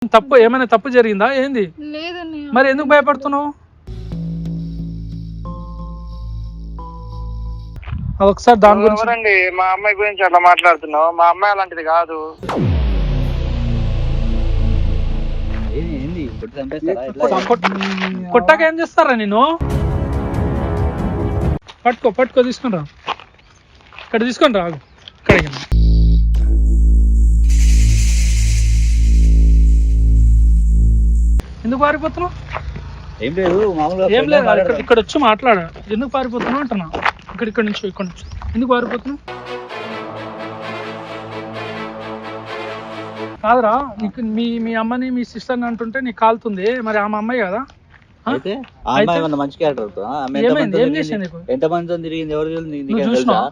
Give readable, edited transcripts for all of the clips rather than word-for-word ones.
తప్పు ఏమైనా తప్పు జరిగిందా ఏంది? లేదన్నయ్య. మరి ఎందుకు భయపడుతున్నావు? ఒకసారి దాని గురించి ఎవరండి మా అమ్మాయి గురించి అట్లా మాట్లాడుతున్నావు? మా అమ్మాయి అలాంటిది కాదు. కొట్టాక ఏం చేస్తారా నేను? పట్టుకో తీసుకుని రా. ఇక్కడ తీసుకొని రా. ఇక్కడికి ఎందుకు పారిపోతున్నావు? ఏం లేదు మామూలుగా ఏం లేదు, ఇక్కడ వచ్చి మాట్లాడ. ఎందుకు పారిపోతున్నావు అంటున్నా. ఇక్కడ నుంచి ఎందుకు పారిపోతున్నావు? కాదురా, నీకు మీ అమ్మని మీ సిస్టర్ని అంటుంటే నీకు కాలుతుంది. మరి ఆమె అమ్మాయి కదా? అయితే మంచి క్యారెక్టర్. ఏం చేసింది నీకు? ఎంత మంది తిరిగింది? ఎవరు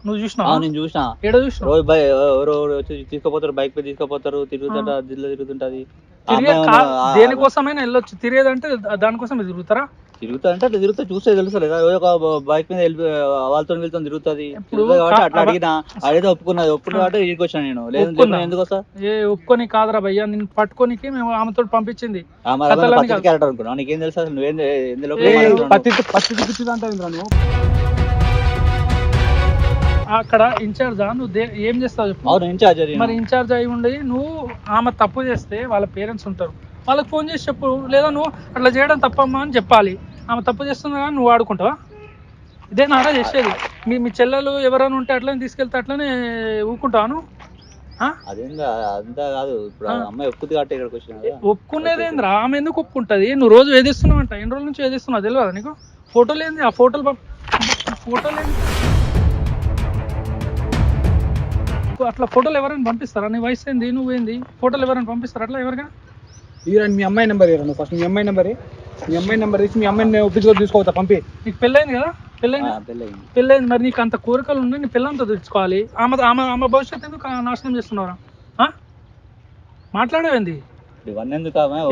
నువ్వు చూసినావా? నేను చూసినా. ఏడో చూసినా? రోజు ఎవరు వచ్చి తీసుకుపోతారు, బైక్ పై తీసుకుపోతారు, తిరుగుతుంటా, జిల్లా తిరుగుతుంటది. దేనికోసమైనా వెళ్ళొచ్చు. తిరిగేదంటే దానికోసం తిరుగుతారా? తిరుగుతా అంటే అట్లా తిరుగుతా చూస్తే తెలుస్తలేదా? ఒక బైక్ మీద వాళ్ళతో వీళ్ళతో తిరుగుతుంది కాబట్టి అట్లా అడిగినా. అడిగితే ఒప్పుకున్నది. ఒప్పుకున్నట్టు ఇంటికి వచ్చాను నేను. లేదు ఎందుకు వస్తా? ఒప్పుకొని కాదురా భయ్యా, నేను పట్టుకోనికి మేము ఆమెతో పంపించింది. క్యారెక్టర్ అనుకున్నా. నీకేం తెలుసు అసలు? నువ్వేం అక్కడ ఇన్ఛార్జా? నువ్వు ఏం చేస్తావు చెప్పు. అవును ఇన్ఛార్జ్. మరి ఇన్ఛార్జ్ అయి ఉండి నువ్వు ఆమె తప్పు చేస్తే వాళ్ళ పేరెంట్స్ ఉంటారు, వాళ్ళకి ఫోన్ చేసి చెప్పు. లేదా నువ్వు అట్లా చేయడం తప్పమ్మా అని చెప్పాలి. ఆమె తప్పు చేస్తుంది కానీ నువ్వు ఆడుకుంటావా? ఇదే నారా చేసేది. మీ చెల్లెలు ఎవరైనా ఉంటే అట్లనే తీసుకెళ్తే అట్లనే ఊరుకుంటాను. అదంతా కాదు. ఇప్పుడు అమ్మాయి ఒప్పుకుంది కాబట్టి ఇక్కడికి వచ్చిన. ఒప్పుకునేదేంద్రా? ఆమె ఎందుకు ఒప్పుకుంటుంది? నువ్వు రోజు వేధిస్తున్నావు అంట. ఎన్ని రోజుల నుంచి వేధిస్తున్నావు తెలియదా నీకు? ఫోటోలు ఏంది? ఆ ఫోటోలు ఏంది? అట్లా ఫోటోలు ఎవరైనా పంపిస్తారా? నీ వయసు ఏంది? నువ్వేంది? ఫోటోలు ఎవరైనా పంపిస్తారా అట్లా ఎవరికైనా? మీ అమ్మాయి నెంబర్ ఇవ్వను ఫస్ట్. మీ అమ్మాయి నెంబర్ ఇచ్చి మీ అమ్మాయిని ఒప్పించుకొని తీసుకోవచ్చా? పంపి. నీకు పెళ్ళైంది కదా? పెళ్ళైంది. మరి నీకు అంత కోరికలు ఉన్నాయి, నీ పిల్లలతో తెచ్చుకోవాలి. ఆమె భవిష్యత్తు ఎందుకు నాశనం చేస్తున్నారా? మాట్లాడేవింది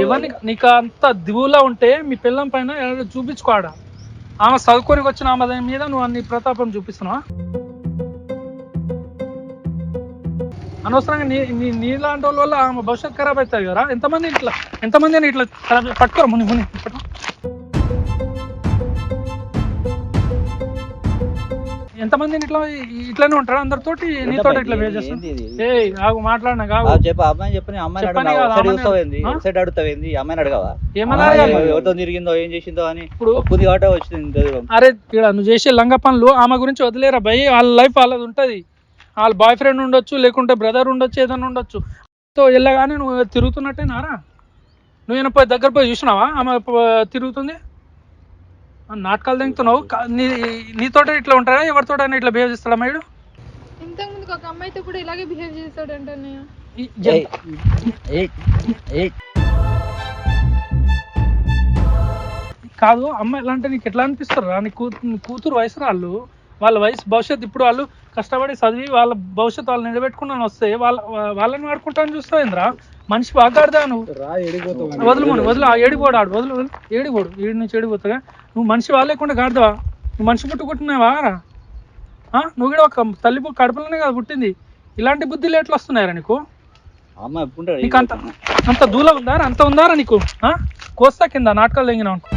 ఇవన్నీ? నీకు అంత దిగులా ఉంటే మీ పిల్లం పైన చూపించుకోవాడ. ఆమె చదువుకోనికి వచ్చిన ఆమె మీద నువ్వు అన్ని ప్రతాపం చూపిస్తున్నావా? అనవసరంగా నీలాంటి వాళ్ళ వల్ల ఆమె భవిష్యత్తు ఖరాబ్ అవుతుంది కదా. ఎంతమంది ఇట్లా పట్టుకోరా. ముని ఎంతమంది ఇట్లానే ఉంటారు అందరితోటి. నీతో ఇట్లా బిహేవ్ చేస్తాను. మాట్లాడినా కాదు. ఎవరితో తిరిగిందో ఏం చేసిందో అని ఇప్పుడు వచ్చింది. అరే నువ్వు చేసే లంగ పనులు ఆమె గురించి వదిలేరా భయ్. వాళ్ళ లైఫ్ వాళ్ళది ఉంటుంది. వాళ్ళ బాయ్ ఫ్రెండ్ ఉండొచ్చు, లేకుంటే బ్రదర్ ఉండొచ్చు, ఏదైనా ఉండొచ్చు. సో వెళ్ళగానే నువ్వు తిరుగుతున్నట్టే నారా. నువ్వు పోయి దగ్గర పోయి చూసినావా ఆమె తిరుగుతుంది? నాటకాలు దిగుతున్నావు. నీతోట ఇట్లా ఉంటారా? ఎవరితో ఇట్లా బిహేవ్ చేస్తాడా మేడు? ఇంతకుముందు ఒక అమ్మాయితో కూడా ఇలాగే బిహేవ్ చేస్తాడంట. కాదు అమ్మాయి ఎలా అంటే నీకు ఎట్లా అనిపిస్తారా? నీ కూతురు వయసు వాళ్ళు, వాళ్ళ వయసు భవిష్యత్తు. ఇప్పుడు వాళ్ళు కష్టపడి చదివి వాళ్ళ భవిష్యత్తు వాళ్ళు నిలబెట్టుకున్నాను వస్తే వాళ్ళని వాడుకుంటాను చూస్తావు ఏంద్రా? మనిషి బాగాడదా నువ్వు? వదులు ఏడిపోడు. ఆడు ఏడిపోడు. ఏడి నుంచి ఏడిపోతాగా. నువ్వు మనిషి వాళ్ళేకుండా గాడదావా? నువ్వు మనిషి పుట్టుకుంటున్నావా? నువ్వు కూడా ఒక తల్లి కడుపులోనే కదా పుట్టింది. ఇలాంటి బుద్ధులు ఎట్లా వస్తున్నాయరా నీకు? నీకు అంత దూలం ఉందారా? అంత ఉందారా నీకు? కోస్తా కింద నాటకాలు తెంగినావు అనుకో.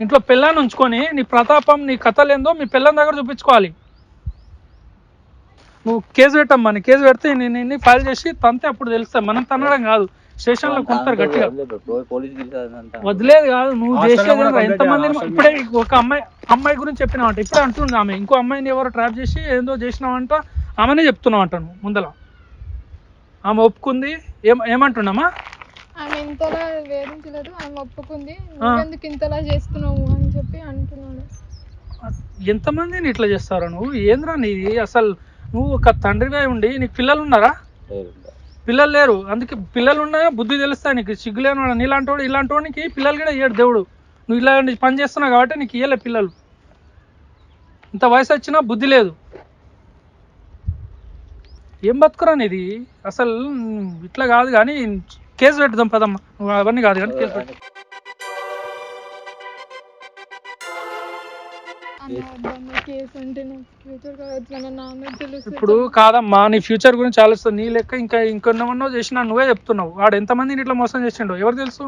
ఇంట్లో పిల్లాన్ని ఉంచుకొని నీ ప్రతాపం, నీ కథలు ఏందో మీ పిల్లని దగ్గర చూపించుకోవాలి. నువ్వు కేసు పెట్టమ్మా. నీ కేసు పెడితే నేను ఫైల్ చేసి తంతే అప్పుడు తెలుస్తాయి. మనం తనడం కాదు, స్టేషన్లో కొంటారు గట్టిగా. వదిలేదు కాదు నువ్వు చేసేది. ఎంతమంది ఇప్పుడే ఒక అమ్మాయి గురించి చెప్పినావంట. ఇప్పుడే అంటుంది ఆమె ఇంకో అమ్మాయిని ఎవరో ట్రాప్ చేసి ఏందో చేసినావంట. ఆమెనే చెప్తున్నావు అంట నువ్వు ముందల. ఆమె ఒప్పుకుంది. ఏమంటున్నామా? ఆమె ఇంతలా వేధించలేదు, ఆమె ఒప్పుకుంది. నువ్వెందుకు ఇంతలా చేస్తున్నావు అని చెప్పి అంటున్నాడు. ఎంతమందిని ఇట్లా చేస్తారా నువ్వు? ఏంద్రా నీది అసలు? నువ్వు ఒక తండ్రిగా ఉండి నీకు పిల్లలు ఉన్నారా? పిల్లలు లేరు. అందుకే పిల్లలు ఉన్నాయో బుద్ధి తెలుస్తాయి నీకు. సిగ్గులేని నీలాంటి వాడు ఇలాంటి వాడికి పిల్లలు కూడా ఇయ్యడు దేవుడు. నువ్వు ఇలాంటి పని చేస్తున్నావు కాబట్టి నీకు ఇయ్యలే పిల్లలు. ఇంత వయసు వచ్చినా బుద్ధి లేదు. ఏం బతుకురా నీది అసలు? ఇట్లా కాదు కానీ కేసు పెట్టుదాం పదమ్మా. నువ్వు అవన్నీ కాదు కానీ కేసు పెట్టు. వద్దన్న కేసు అంటే నాకు ఫ్యూచర్ కావచ్చు మన నాన్న తెలుసు. ఇప్పుడు కాదమ్మా, నీ ఫ్యూచర్ గురించి ఆలోచిస్తావు. నీ లెక్క ఇంకా ఇంకొన్నమన్నో చేసినా నువ్వే చెప్తున్నావు. వాడు ఎంతమందిని ఇట్లా మోసం చేసిండో ఎవరు తెలుసు?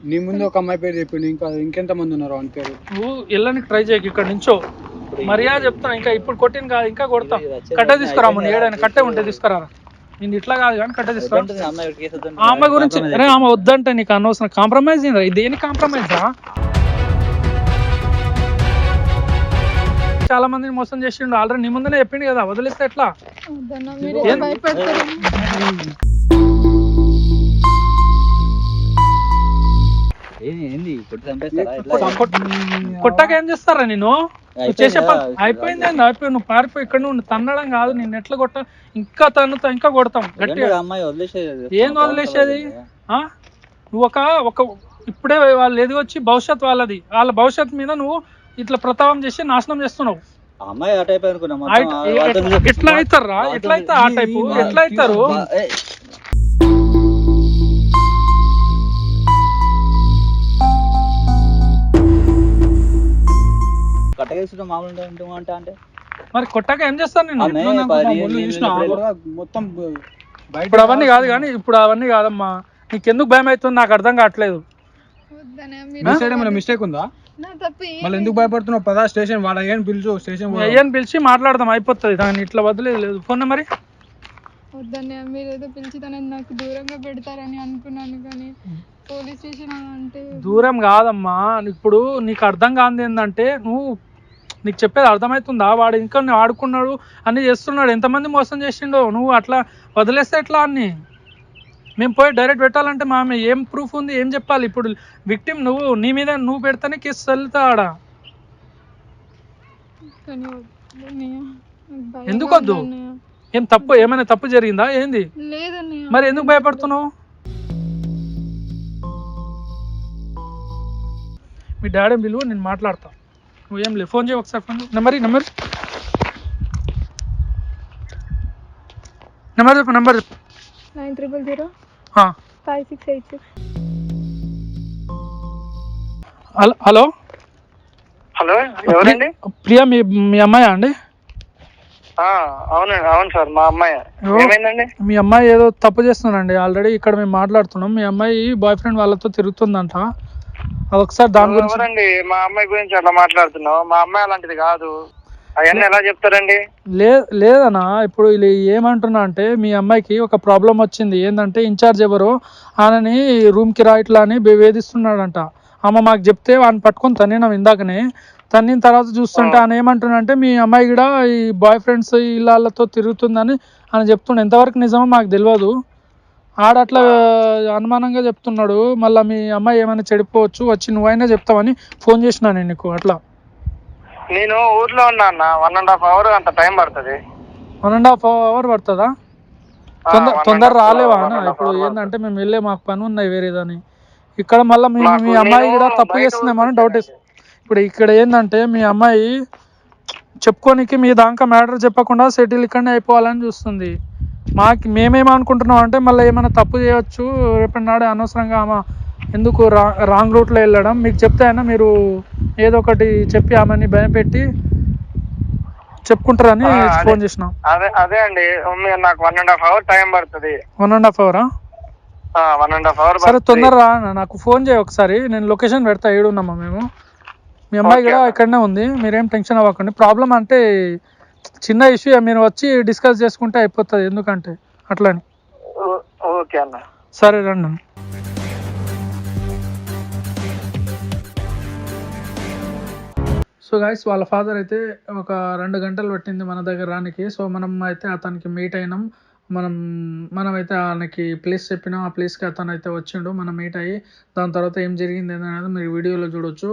నీ ముందు ఒక అమ్మాయి పేరు చెప్పిండు, ఇంకెంత మంది ఉన్నారు అని పేరు. నువ్వు వెళ్ళడానికి ట్రై చేయకు, ఇక్కడ నుంచో మర్యాద చెప్తున్నా. ఇంకా ఇప్పుడు కొట్టిన కాదు, ఇంకా కొడతాం. కట్టే తీసుకురా, మన ఏడైనా కట్టే ఉంటే తీసుకురా. నేను ఇట్లా కాదు కానీ కట్టే తీసుకురా. ఆ అమ్మాయి గురించి అరే ఆమె వద్దంటే నీకు అనవసరం కాంప్రమైజ్ రా. దేని కాంప్రమైజ్ రా? చాలా మందిని మోసం చేసిండు ఆల్రెడీ. నీ ముందునే చెప్పిండు కదా, వదిలేస్తే ఎట్లా? వద్దన్న మీరు భయపడతారు. కొట్టాక ఏం చేస్తారా నేను చేసే పని అయిపోయింది. అయిపోయి నువ్వు పారిపోయి ఇక్కడ నువ్వు తన్నడం కాదు, నేను ఎట్లా కొట్ట ఇంకా తన్నుతా, ఇంకా కొడతాం గట్టిగా. ఏం వదిలేసేది? నువ్వు ఒక ఇప్పుడే వాళ్ళు ఎదిగొచ్చి భవిష్యత్ వాళ్ళది, వాళ్ళ భవిష్యత్ మీద నువ్వు ఇట్లా ప్రతాపం చేసి నాశనం చేస్తున్నావు. ఎట్లా అవుతారా? ఎట్లా అవుతా ఆ టైపు? ఎట్లా అవుతారు? మరి కొట్టాక ఏం చేస్తాను నేను? మొత్తం ఇప్పుడు అవన్నీ కాదు కానీ, ఇప్పుడు అవన్నీ కాదమ్మా. నీకెందుకు భయం అవుతుంది నాకు అర్థం కావట్లేదు. మిస్టేక్ ఉందా? మళ్ళీ ఎందుకు భయపడుతున్నావు? పదా స్టేషన్ వాడు అయ్యని పిలుచు, స్టేషన్ అయ్యని పిలిచి మాట్లాడదాం, అయిపోతుంది. దాన్ని ఇట్లా వదిలేదు. ఫోన్ నెంబర్ వద్దన్నయ్య, మీరు ఏదో పిలిచి తనని నాకు దూరంగా పెడతారని అనుకున్నాను, కానీ పోలీస్ స్టేషన్ అంటే దూరం కాదమ్మా. ఇప్పుడు నీకు అర్థం కాదు ఏంటంటే, నీకు చెప్పేది అర్థమవుతుందా? వాడు ఇంకా ఆడుకున్నాడు, అన్ని చేస్తున్నాడు, ఎంతమంది మోసం చేసిండో. నువ్వు అట్లా వదిలేస్తే ఎట్లా? అన్ని మేము పోయి డైరెక్ట్ పెట్టాలంటే మా ఏం ప్రూఫ్ ఉంది, ఏం చెప్పాలి? ఇప్పుడు విక్టిమ్ నువ్వు, నీ మీద నువ్వు పెడితేనే కేసు చల్లుతా ఆడ. ఎందుకు వద్దు? ఏం తప్పు, ఏమైనా తప్పు జరిగిందా ఏంది? మరి ఎందుకు భయపడుతున్నావు? మీ డాడీ పిలువు, నేను మాట్లాడతా. నువ్వు ఏం లేదు, ఫోన్ చేయి ఒకసారి. ఫోన్ నెంబర్ చెప్పు. నెంబర్ చెప్పు. 900568. హలో హలో, ఎవరండి? ప్రియా, మీ అమ్మాయా అండి? అవునండి, అవును సార్, మా అమ్మాయి. ఏమైందండి? మీ అమ్మాయి ఏదో తప్పు చేస్తుందండి. ఆల్రెడీ ఇక్కడ మేము మాట్లాడుతున్నాం. మీ అమ్మాయి బాయ్ ఫ్రెండ్ వాళ్ళతో తిరుగుతుందంట. అది ఒకసారి దాని గురించి. ఎవరండి మా అమ్మాయి గురించి అట్లా మాట్లాడుతున్నావు? మా అమ్మాయి అలాంటిది కాదు. అవన్నీ ఎలా చెప్తారండి? లేదన్నా, ఇప్పుడు వీళ్ళు ఏమంటున్నా అంటే, మీ అమ్మాయికి ఒక ప్రాబ్లం వచ్చింది. ఏంటంటే ఇన్ఛార్జ్ ఎవరో ఆయనని రూమ్కి రా ఇట్లా అని వేధిస్తున్నాడంట. అమ్మ మాకు చెప్తే వాడిని పట్టుకొని తన్నినాం ఇందాకనే. తన్నిన తర్వాత చూస్తుంటే ఆయన ఏమంటున్నా అంటే, మీ అమ్మాయి కూడా ఈ బాయ్ ఫ్రెండ్స్ ఇళ్ళతో తిరుగుతుందని ఆయన చెప్తుండే. ఎంతవరకు నిజమో మాకు తెలియదు. ఆడట్లా అనుమానంగా చెప్తున్నాడు. మళ్ళీ మీ అమ్మాయి ఏమైనా చెడిపోవచ్చు, వచ్చి నువ్వైనా చెప్తావని ఫోన్ చేసినా నేను నీకు. అట్లా నేను ఊర్లో ఉన్నా అన్న, 1.5 hour అంత టైం పడుతుంది. 1.5 hour పడుతుందా? తొందర రాలేవా అన్న? ఇప్పుడు ఏంటంటే మేము వెళ్ళే, మాకు పని ఉన్నాయి వేరేదని. ఇక్కడ మళ్ళీ మీ అమ్మాయి కూడా తప్పు చేస్తుందేమని డౌట్. ఇప్పుడు ఇక్కడ ఏంటంటే మీ అమ్మాయి చెప్పుకోనికి మీ దాకా మ్యాటర్ చెప్పకుండా సెటిల్ ఇక్కడనే అయిపోవాలని చూస్తుంది. మేమేమనుకుంటున్నాం అంటే, మళ్ళీ ఏమైనా తప్పు చేయొచ్చు రేపటి నాడే, అనవసరంగా ఆమె ఎందుకు రాంగ్ రూట్లో వెళ్ళడం. మీకు చెప్తే అయినా మీరు ఏదో ఒకటి చెప్పి ఆమెని భయం పెట్టి చెప్పుకుంటారని ఫోన్ చేసినాం. అదే అండి, నాకు 1.5 hour టైం పడుతుంది. 1.5 hour? 1.5 hour. సరే తొందరగా నాకు ఫోన్ చేయి ఒకసారి, నేను లొకేషన్ పెడతా. ఏడున్నామా మేము? మీ అమ్మాయి కూడా ఇక్కడనే ఉంది, మీరేం టెన్షన్ అవ్వకండి. ప్రాబ్లం అంటే చిన్న ఇష్యూ, మీరు వచ్చి డిస్కస్ చేసుకుంటే అయిపోతుంది. ఎందుకంటే అట్లని. ఓకే అన్న, సరే రండి. సో గైస్, వాళ్ళ ఫాదర్ అయితే ఒక 2 గంటలు పట్టింది మన దగ్గర రానికి. సో మనం అయితే అతనికి మీట్ అయినాం. మనమైతే ఆయనకి ప్లేస్ చెప్పినాం. ఆ ప్లేస్కి అతను అయితే వచ్చిండు. మనం మీట్ అయ్యి దాని తర్వాత ఏం జరిగింది అనేది మీరు వీడియోలో చూడొచ్చు.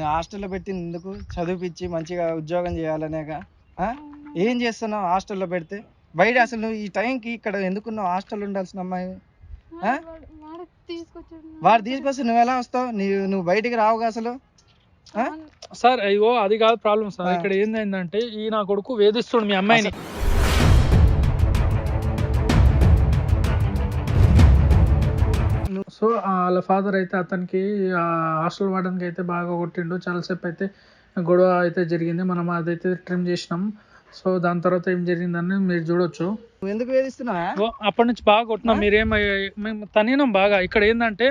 హాస్టల్లో పెట్టింది ఎందుకు? చదివిపించి మంచిగా ఉద్యోగం చేయాలనేక. ఏం చేస్తున్నావు హాస్టల్లో పెడితే? బయట అసలు నువ్వు ఈ టైంకి ఇక్కడ ఎందుకున్నావు? హాస్టల్ ఉండాల్సిన అమ్మాయి. వాడు తీసుకొస్తే నువ్వు ఎలా వస్తావు? నువ్వు బయటికి రావుగా అసలు. సార్ అయ్యో అది కాదు ప్రాబ్లం సార్. ఇక్కడ ఏంటంటే ఈ నా కొడుకు వేధిస్తుడు మీ అమ్మాయిని. సో వాళ్ళ ఫాదర్ అయితే అతనికి హాస్టల్ వార్డెన్కి అయితే బాగా కొట్టిండు. చాలాసేపు అయితే గొడవ అయితే జరిగింది. మనం అదైతే ట్రిమ్ చేసినాం. సో దాని తర్వాత ఏం జరిగిందని మీరు చూడొచ్చు. నువ్వు ఎందుకు వేధిస్తున్నావా? అప్పటి నుంచి బాగా కొట్టినాం. మేము తనినాం బాగా. ఇక్కడ ఏంటంటే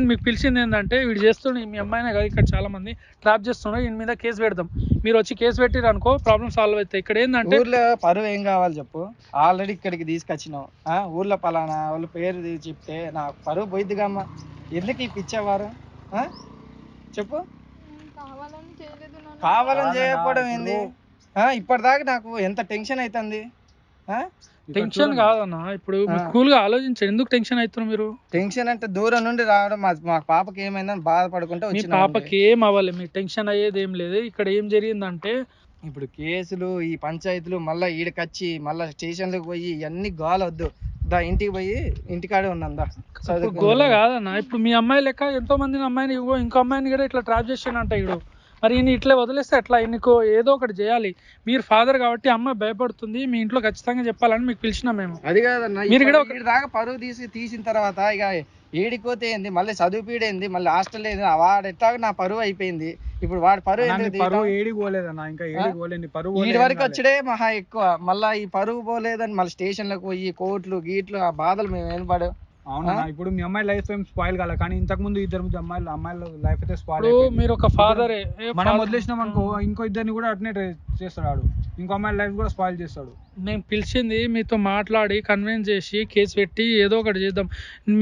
మీకు పిలిచింది ఏంటంటే వీడు చేస్తుండే మీ అమ్మాయినే కాదు, ఇక్కడ చాలా మంది ట్రాప్ చేస్తున్నాడు, ఈయన మీద కేసు పెడదాం, మీరు వచ్చి కేసు పెట్టిరు అనుకో ప్రాబ్లం సాల్వ్ అవుతాయి. ఇక్కడ ఏంటంటే ఊర్లో పరువు ఏం కావాలి చెప్పు? ఆల్రెడీ ఇక్కడికి తీసుకొచ్చినావు, ఊర్లో పలానా వాళ్ళ పేరు చెప్తే నా పరువు పోయిద్దిగా అమ్మ. ఎందుకు ఈ పిచ్చేవారు? చెప్పు. కావాలని చేయలేదు నాన్న. కావాలని చేయకపోవడం ఏంది? ఇప్పటిదాకా నాకు ఎంత టెన్షన్ అవుతుంది. టెన్షన్ కాదన్న, ఇప్పుడు కూల్ గా ఆలోచించండి. ఎందుకు టెన్షన్ అవుతున్నారు మీరు? టెన్షన్ అంటే దూరం నుండి రావడం, మా పాపకి ఏమైందని బాధపడుకుంటే మీ వచ్చిన. పాపకి ఏం అవ్వాలి, మీకు టెన్షన్ అయ్యేది ఏం లేదు. ఇక్కడ ఏం జరిగిందంటే ఇప్పుడు కేసులు, ఈ పంచాయతీలు, మళ్ళీ ఈడకొచ్చి మళ్ళీ స్టేషన్లకు పోయి ఇవన్నీ గోలొద్దు. దా ఇంటికి పోయి ఇంటికాడే ఉందా గోల కాదన్న. ఇప్పుడు మీ అమ్మాయి లెక్క ఎంతో మందిని అమ్మాయిని ఇంకో అమ్మాయిని కూడా ఇట్లా ట్రాప్ చేసానంట ఇప్పుడు. మరి ఈయన ఇట్లా వదిలేస్తే ఎట్లా? ఈయనకు ఏదో ఒకటి చేయాలి. మీరు ఫాదర్ కాబట్టి అమ్మాయి భయపడుతుంది, మీ ఇంట్లో ఖచ్చితంగా చెప్పాలని మీకు పిలిచినాం మేము. అది కాదన్న, మీరు కూడా దాకా పరువు తీసిన తర్వాత ఇక ఏడిపోతే ఏంది, మళ్ళీ చదువుపీడేంది, మళ్ళీ హాస్టల్ ఏంది, వాడు ఎట్లాగ నా పరువు అయిపోయింది. ఇప్పుడు వాడి పరువు ఏడికి పోలేదన్నా, ఇంకా ఏడికి పోలేదు. పరువు వీడి వరకు వచ్చడే మహా ఎక్కువ. మళ్ళీ ఈ పరువు పోలేదని మళ్ళీ స్టేషన్లకు పోయి కోట్లు గీట్లు ఆ బాధలు మేము ఏం పడు. అవునా, ఇప్పుడు మీ అమ్మాయి లైఫ్ ఏం స్పాయిల్ కాలే, కానీ ఇంతకు ముందు ఇద్దరు అమ్మాయిల లైఫ్ అయితే స్పాయిల్. మీరు ఒక ఫాదరే, మనం వదిలేసినాం అనుకో ఇంకో ఇద్దరిని కూడా అట్నే చేస్తాడు, ఇంకో అమ్మాయి లైఫ్ కూడా స్పాయిల్ చేస్తాడు. నేను పిలిచింది మీతో మాట్లాడి కన్విన్స్ చేసి కేసు పెట్టి ఏదో ఒకటి చేద్దాం.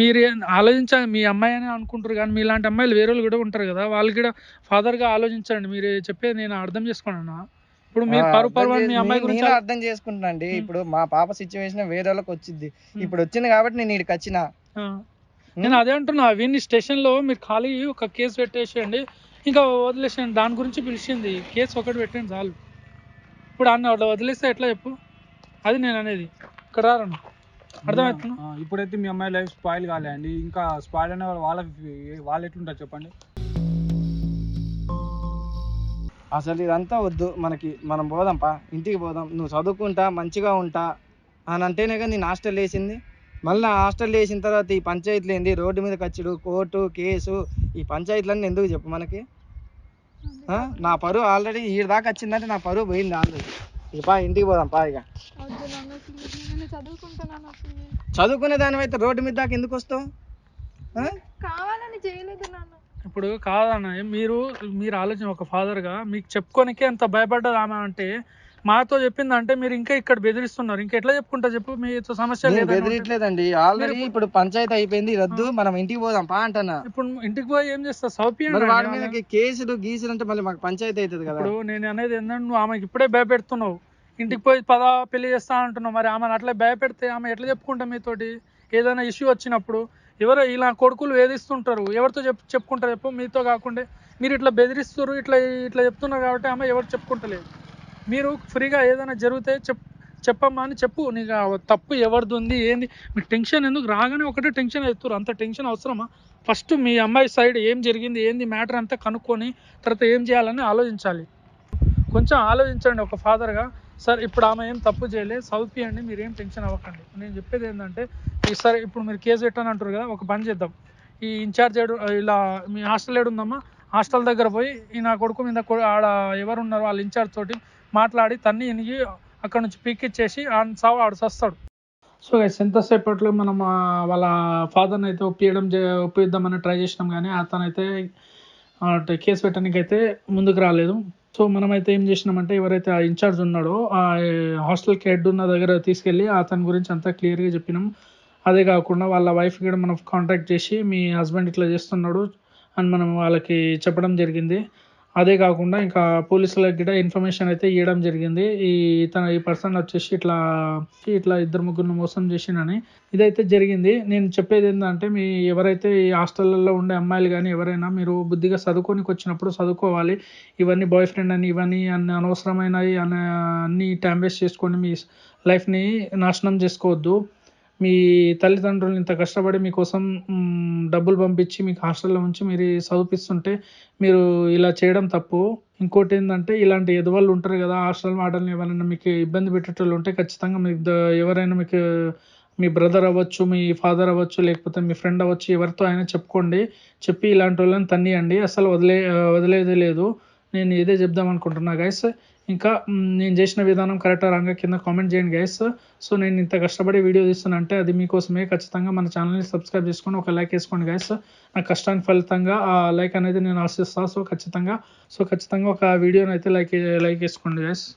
మీరు ఆలోచించాలి, మీ అమ్మాయి అని అనుకుంటారు కానీ మీలాంటి అమ్మాయిలు వేరే కూడా ఉంటారు కదా, వాళ్ళు కూడా ఫాదర్గా ఆలోచించండి. మీరు చెప్పేది నేను అర్థం చేసుకున్నాను. ఇప్పుడు మీరు పరువు మీ అమ్మాయి గురించి అర్థం చేసుకుంటున్నాండి. ఇప్పుడు మా పాప సిచ్యువేషన్ వేరే వాళ్ళకి వచ్చింది, ఇప్పుడు వచ్చింది కాబట్టి నేను ఇక్కడికి వచ్చిన. నేను అదే అంటున్నా, వీడిని స్టేషన్ లో మీరు ఖాళీ ఒక కేసు పెట్టేసేయండి, ఇంకా వదిలేసేయండి. దాని గురించి పిలిచింది, కేసు ఒకటి పెట్టండి చాలు. ఇప్పుడు అన్న వదిలేస్తే ఎట్లా చెప్పు? అది నేను అనేది. ఇక్కడ రాను, అర్థమవుతున్నా. ఇప్పుడైతే మీ అమ్మాయి లైఫ్ స్పాయిల్ కాలే అండి, ఇంకా స్పాయిల్ అనే వాళ్ళు ఎట్లుంటారు చెప్పండి? అసలు ఇదంతా వద్దు మనకి, మనం పోదాంపా, ఇంటికి పోదాం. నువ్వు చదువుకుంటా మంచిగా ఉంటా అని అంటేనే కానీ నేను హాస్టల్ వేసింది. మళ్ళీ హాస్టల్ వేసిన తర్వాత ఈ పంచాయతీలు ఏంది, రోడ్డు మీద ఖర్చుడు, కోర్టు కేసు, ఈ పంచాయతీలన్నీ ఎందుకు చెప్పు మనకి? నా పరువు ఆల్రెడీ ఈ దాకా వచ్చిందంటే నా పరువు పోయింది ఆల్రెడీ. ఇక పా, ఇంటికి పోదాం పా. ఇక చదువుకునే దాని అయితే రోడ్డు మీద దాకా ఎందుకు వస్తావు? కావాలని చేయలేదు నాన్న. ఇప్పుడు కాదన్న, మీరు ఆలోచన ఒక ఫాదర్గా మీకు చెప్పుకోనికే ఎంత భయపడ్డది ఆమె అంటే, మాతో చెప్పిందంటే మీరు ఇంకా ఇక్కడ బెదిరిస్తున్నారు. ఇంకా ఎట్లా చెప్పుకుంటా చెప్పు? మీతో సమస్య బెదిరించలేదండి, ఆల్రెడీ ఇప్పుడు పంచాయతీ అయిపోయింది, రద్దు, మనం ఇంటికి పోదాం పా అంటున్నా. ఇప్పుడు ఇంటికి పోయి ఏం చేస్తా? వాడి మీద కేసులు గీసులు అంటే మళ్ళీ మాకు పంచాయతీ అవుతుంది కదా. ఇప్పుడు నేను అనేది ఏంటంటే, నువ్వు ఆమెకి ఇప్పుడే భయపెడుతున్నావు, ఇంటికి పోయి పెళ్లి చేస్తా అంటున్నావు. మరి ఆమెను అట్లా భయపెడితే ఆమె ఎట్లా చెప్పుకుంటా మీతోటి? ఏదైనా ఇష్యూ వచ్చినప్పుడు ఎవరో ఇలా కొడుకులు వేధిస్తుంటారు, ఎవరితో చెప్పుకుంటారు చెప్పు? మీతో కాకుండా మీరు ఇట్లా బెదిరిస్తారు, ఇట్లా చెప్తున్నారు కాబట్టి ఆమె ఎవరు చెప్పుకుంటలేదు. మీరు ఫ్రీగా ఏదైనా జరిగితే చెప్పమ్మా అని చెప్పు. నీకు తప్పు ఎవరిది ఉంది ఏంది? మీకు టెన్షన్ ఎందుకు? రాగానే ఒకటే టెన్షన్ అవుతారు, అంత టెన్షన్ అవసరమా? ఫస్ట్ మీ అమ్మాయి సైడ్ ఏం జరిగింది ఏంది మ్యాటర్ అంతా కనుక్కొని తర్వాత ఏం చేయాలని ఆలోచించాలి. కొంచెం ఆలోచించండి ఒక ఫాదర్గా. సార్ ఇప్పుడు ఆమె ఏం తప్పు చేయలేదు, చదివించండి, మీరు ఏం టెన్షన్ అవ్వకండి. నేను చెప్పేది ఏంటంటే, సరే ఇప్పుడు మీరు కేసు పెట్టని అంటారు కదా, ఒక పని చేద్దాం. ఈ ఇన్ఛార్జ్ ఇలా మీ హాస్టల్ ఏడుందమ్మా, హాస్టల్ దగ్గర పోయి ఈ నా కొడుకు మీద ఆడ ఎవరున్నారు వాళ్ళ ఇన్ఛార్జ్ తోటి మాట్లాడి తన్ని ఇనిగి అక్కడ నుంచి పీకిచ్చేసి ఆడు సస్తాడు. సో గైస్, ఎంతసేపట్లో మనం వాళ్ళ ఫాదర్ని అయితే ఒప్పిద్దామని ట్రై చేసినాం, కానీ అతనైతే కేసు పెట్టడానికి అయితే ముందుకు రాలేదు. సో మనమైతే ఏం చేసినామంటే, ఎవరైతే ఆ ఇన్ఛార్జ్ ఉన్నాడో ఆ హాస్టల్కి హెడ్ ఉన్న దగ్గర తీసుకెళ్ళి అతని గురించి అంతా క్లియర్గా చెప్పినాం. అదే కాకుండా వాళ్ళ వైఫ్ కూడా మనం కాంటాక్ట్ చేసి మీ హస్బెండ్ ఇట్లా చేస్తున్నాడు అని మనం వాళ్ళకి చెప్పడం జరిగింది. అదే కాకుండా ఇంకా పోలీసులకు కూడా ఇన్ఫర్మేషన్ అయితే ఇవ్వడం జరిగింది. ఈ పర్సన్ వచ్చేసి ఇట్లా 2-3 మోసం చేసినని ఇదైతే జరిగింది. నేను చెప్పేది ఏంటంటే, మీ ఎవరైతే ఈ హాస్టల్లో ఉండే అమ్మాయిలు కానీ ఎవరైనా మీరు బుద్ధిగా చదువుకోనికి వచ్చినప్పుడు చదువుకోవాలి. ఇవన్నీ బాయ్ ఫ్రెండ్ అని ఇవన్నీ అనవసరమైనవి అన్ని టైం వేస్ట్ చేసుకొని మీ లైఫ్ని నాశనం చేసుకోవద్దు. మీ తల్లిదండ్రులు ఇంత కష్టపడి మీకోసం డబ్బులు పంపించి మీకు హాస్టల్లో ఉంచి మీరు చదివిస్తుంటే మీరు ఇలా చేయడం తప్పు. ఇంకోటి ఏంటంటే, ఇలాంటి ఎదవాళ్ళు ఉంటారు కదా హాస్టల్ వార్డెన్లు, ఎవరైనా మీకు ఇబ్బంది పెట్టేటోళ్ళు ఉంటే ఖచ్చితంగా మీకు ఎవరైనా మీకు మీ బ్రదర్ అవ్వచ్చు, మీ ఫాదర్ అవ్వచ్చు, లేకపోతే మీ ఫ్రెండ్ అవ్వచ్చు, ఎవరితో అయినా చెప్పుకోండి. చెప్పి ఇలాంటి వాళ్ళని తన్నియండి. అసలు వదిలేదే లేదు. నేను ఇదే చెప్దాం అనుకుంటున్నా గైస్. ఇంకా నేను చేసిన విధానం కరెక్టా రాంగా కింద కామెంట్ చేయండి గైస్. సో నేను ఇంత కష్టపడి వీడియో తీస్తున్నా అంటే అది మీకోసమే. ఖచ్చితంగా మన ఛానల్ని సబ్స్క్రైబ్ చేసుకొని ఒక లైక్ వేసుకోండి గైస్. నా కష్టానికి ఫలితంగా ఆ లైక్ అనేది నేను ఆశిస్తాను. సో ఖచ్చితంగా ఒక వీడియోని అయితే లైక్ వేసుకోండి గైస్.